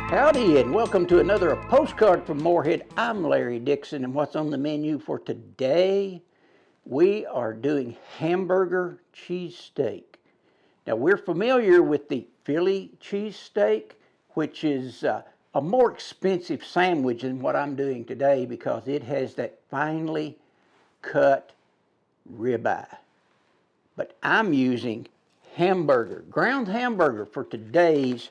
Howdy, and welcome to another postcard from Moorhead. I'm Larry Dixon, and what's on the menu for today? We are doing hamburger cheesesteak. Now, we're familiar with the Philly cheesesteak, which is a more expensive sandwich than what I'm doing today because it has that finely cut ribeye. But I'm using ground hamburger for today's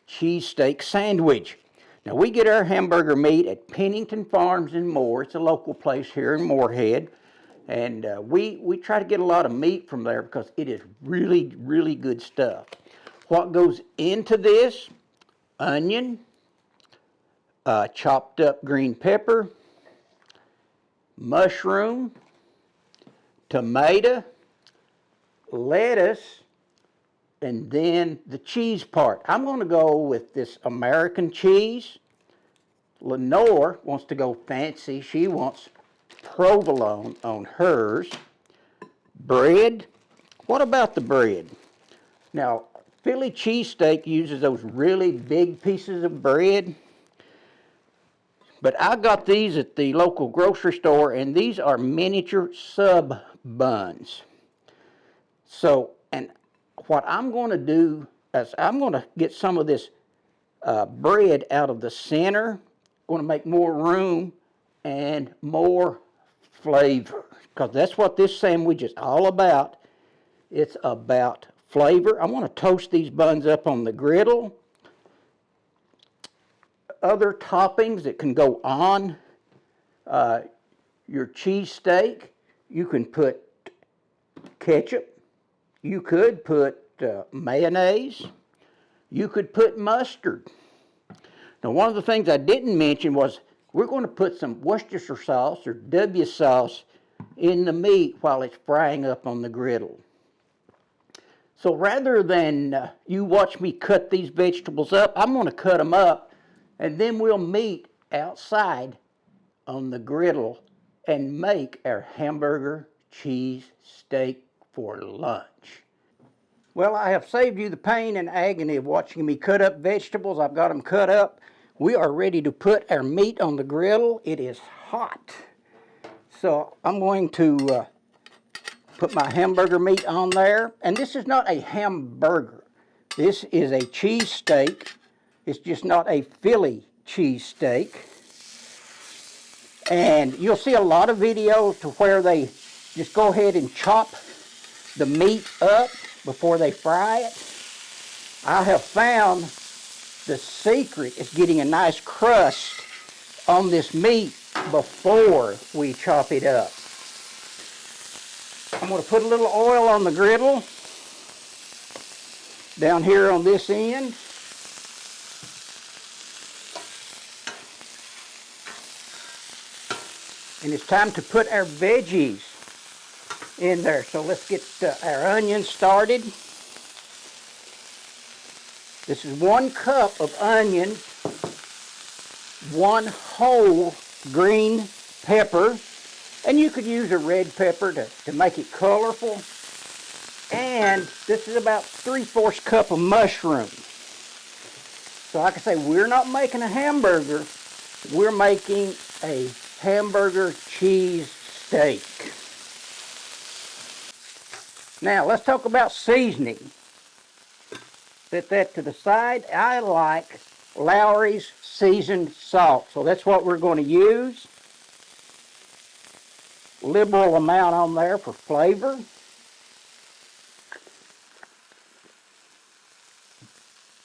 cheesesteak sandwich. Now, we get our hamburger meat at Pennington Farms and More. It's a local place here in Moorhead. And we try to get a lot of meat from there because it is really, really good stuff. What goes into this? Onion, chopped up green pepper, mushroom, tomato, lettuce, and then the cheese part. I'm going to go with this American cheese. Lenore wants to go fancy. She wants provolone on hers. Bread. What about the bread? Now, Philly cheesesteak uses those really big pieces of bread. But I got these at the local grocery store, and these are miniature sub buns. So, and what I'm going to do is I'm going to get some of this bread out of the center. Going to make more room and more flavor, because that's what this sandwich is all about. It's about flavor. I want to toast these buns up on the griddle. Other toppings that can go on your cheesesteak, you can put ketchup. You could put mayonnaise. You could put mustard. Now, one of the things I didn't mention was we're going to put some Worcester sauce or W sauce in the meat while it's frying up on the griddle. So rather than you watch me cut these vegetables up, I'm going to cut them up, and then we'll meet outside on the griddle and make our hamburger cheese steak for lunch. Well, I have saved you the pain and agony of watching me cut up vegetables. I've got them cut up. We are ready to put our meat on the griddle. It is hot. So I'm going to put my hamburger meat on there. And this is not a hamburger. This is a cheese steak. It's just not a Philly cheese steak. And you'll see a lot of videos to where they just go ahead and chop the meat up before they fry it. I have found the secret is getting a nice crust on this meat before we chop it up. I'm going to put a little oil on the griddle down here on this end. And it's time to put our veggies in there. So let's get our onions started. This is 1 cup of onion, 1 whole green pepper, and you could use a red pepper to make it colorful. And this is about 3/4 cup of mushrooms. So like I say, we're not making a hamburger, we're making a hamburger cheese steak. Now, let's talk about seasoning. Set that to the side. I like Lowery's seasoned salt, so that's what we're going to use. Liberal amount on there for flavor.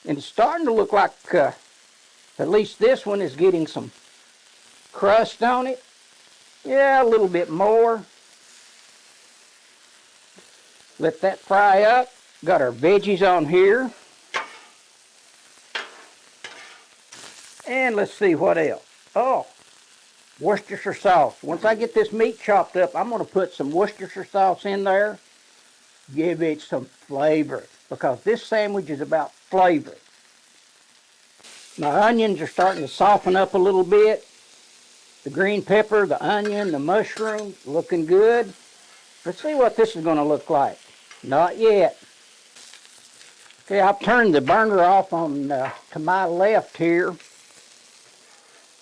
And it's starting to look like at least this one is getting some crust on it. Yeah, a little bit more. Let that fry up. Got our veggies on here. And let's see what else. Oh, Worcester sauce. Once I get this meat chopped up, I'm going to put some Worcester sauce in there. Give it some flavor, because this sandwich is about flavor. My onions are starting to soften up a little bit. The green pepper, the onion, the mushroom, looking good. Let's see what this is going to look like. Not yet. Okay, I've turned the burner off on to my left here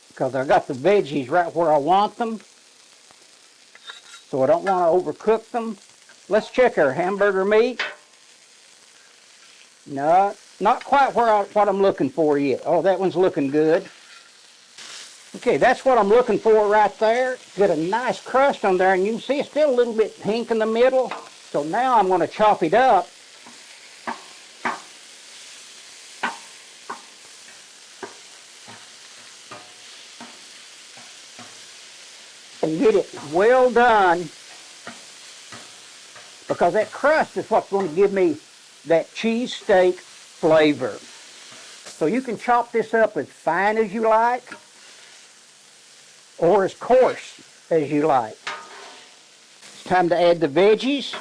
because I got the veggies right where I want them. So I don't want to overcook them. Let's check our hamburger meat. No, not quite what I'm looking for yet. Oh, that one's looking good. Okay, that's what I'm looking for right there. Get a nice crust on there, and you can see it's still a little bit pink in the middle. So now I'm going to chop it up. And get it well done, because that crust is what's going to give me that cheesesteak flavor. So you can chop this up as fine as you like, or as coarse as you like. It's time to add the veggies.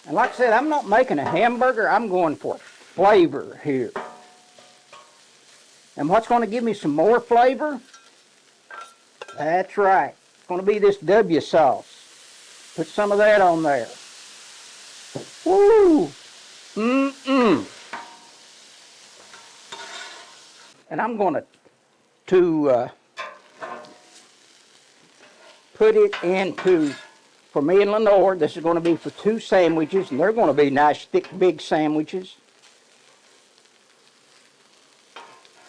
And like I said, I'm not making a hamburger, I'm going for flavor here. And what's going to give me some more flavor? That's right. It's going to be this W sauce. Put some of that on there. Woo! Mm-mm. And I'm going to put it into, for me and Lenore, this is going to be for 2 sandwiches, and they're going to be nice, thick, big sandwiches.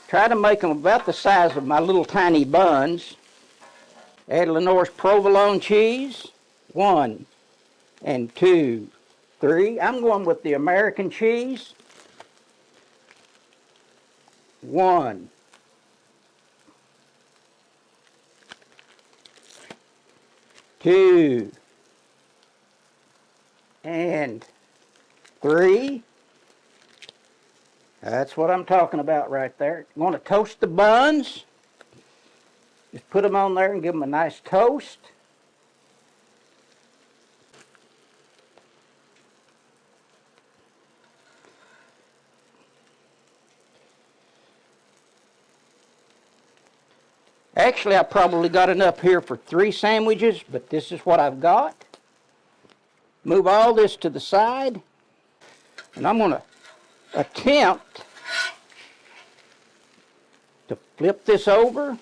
Try to make them about the size of my little tiny buns. Add Lenore's provolone cheese. 1 and 2, 3. I'm going with the American cheese. 1, 2, and 3. That's what I'm talking about right there. I'm going to toast the buns. Just put them on there and give them a nice toast. Actually, I probably got enough here for 3 sandwiches, but this is what I've got. Move all this to the side, and I'm going to attempt to flip this over,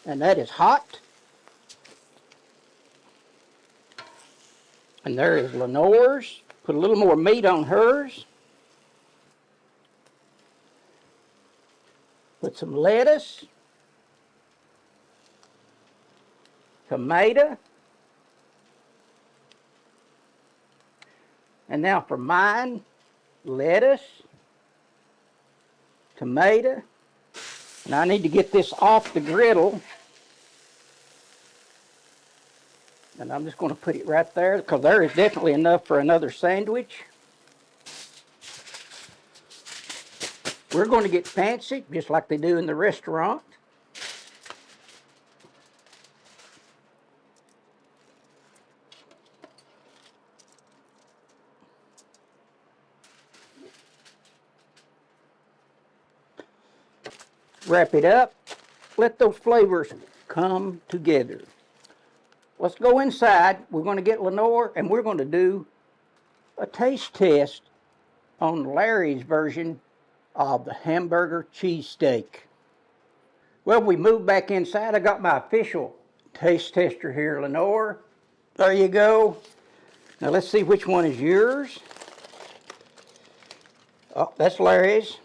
and that is hot. And there is Lenore's. Put a little more meat on hers. Put some lettuce, tomato, and now for mine, lettuce, tomato. And I need to get this off the griddle. And I'm just going to put it right there because there is definitely enough for another sandwich. We're going to get fancy, just like they do in the restaurant. Wrap it up. Let those flavors come together. Let's go inside. We're going to get Lenore, and we're going to do a taste test on Larry's version of the hamburger cheesesteak. Well, we moved back inside. I got my official taste tester here, Lenore. There you go. Now let's see which one is yours. Oh, that's Larry's.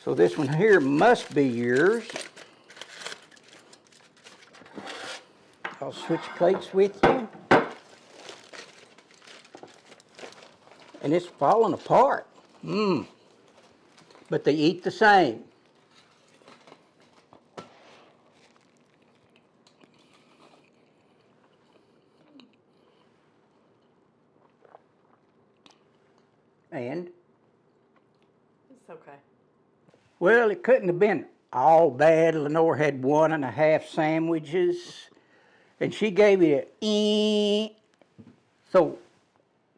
So this one here must be yours. I'll switch plates with you. And it's falling apart. But they eat the same. And? It's okay. Well, it couldn't have been all bad. Lenore had 1.5 sandwiches, and she gave it a So,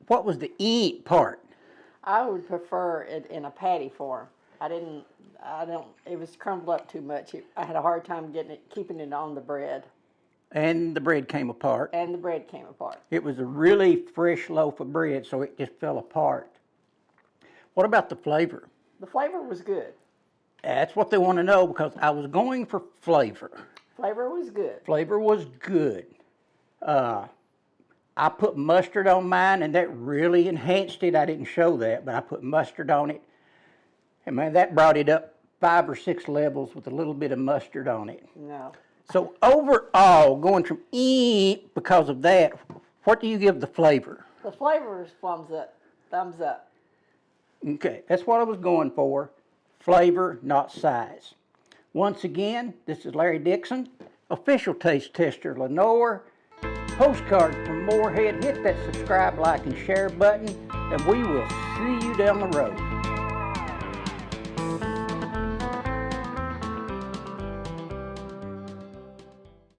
what was the part? I would prefer it in a patty form. It was crumbled up too much. I had a hard time keeping it on the bread. And the bread came apart. And the bread came apart. It was a really fresh loaf of bread, so it just fell apart. What about the flavor? The flavor was good. That's what they want to know because I was going for flavor. Flavor was good. Flavor was good. I put mustard on mine, and that really enhanced it. I didn't show that, but I put mustard on it. And man, that brought it up 5 or 6 levels with a little bit of mustard on it. No. So overall, going from because of that, what do you give the flavor? The flavor is thumbs up. Thumbs up. Okay, that's what I was going for. Flavor, not size. Once again, this is Larry Dixon, official taste tester Lenore. Postcard from Moorhead. Hit that subscribe, like, and share button, and we will see you down the road.